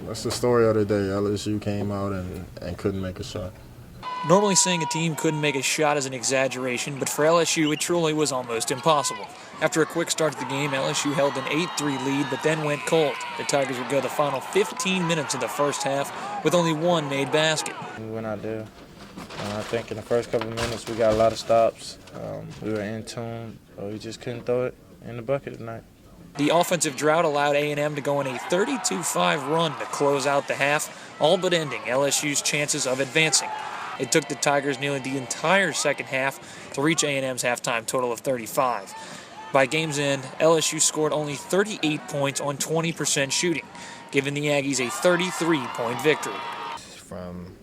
That's the story of the day. LSU came out and couldn't make a shot. Normally saying a team couldn't make a shot is an exaggeration, but for LSU it truly was almost impossible. After a quick start to the game, LSU held an 8-3 lead but then went cold. The Tigers would go the final 15 minutes of the first half with only one made basket. We went out there. I think in the first couple of minutes we got a lot of stops. We were in tune, but we just couldn't throw it in the bucket tonight. The offensive drought allowed A&M to go on a 32-5 run to close out the half, all but ending LSU's chances of advancing. It took the Tigers nearly the entire second half to reach A&M's halftime total of 35. By game's end, LSU scored only 38 points on 20% shooting, giving the Aggies a 33-point victory. From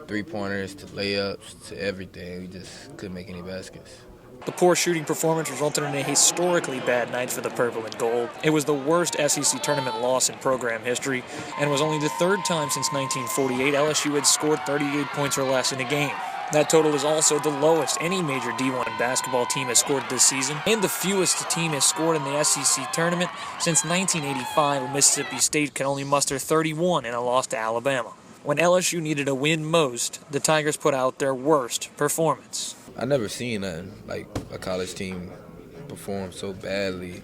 three-pointers to layups to everything, we just couldn't make any baskets. The poor shooting performance resulted in a historically bad night for the Purple and Gold. It was the worst SEC tournament loss in program history and was only the third time since 1948 LSU had scored 38 points or less in a game. That total is also the lowest any major D1 basketball team has scored this season, and the fewest a team has scored in the SEC tournament since 1985, when Mississippi State could only muster 31 in a loss to Alabama. When LSU needed a win most, the Tigers put out their worst performance. I never seen nothing like a college team perform so badly.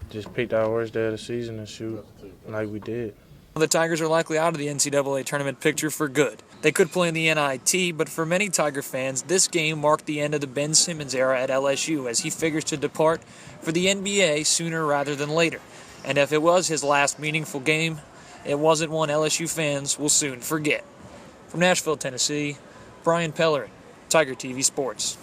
Just picked our worst day of the season and shoot like we did. The Tigers are likely out of the NCAA tournament picture for good. They could play in the NIT, but for many Tiger fans, this game marked the end of the Ben Simmons era at LSU as he figures to depart for the NBA sooner rather than later. And if it was his last meaningful game, it wasn't one LSU fans will soon forget. From Nashville, Tennessee, Brian Pellerin, Tiger TV Sports.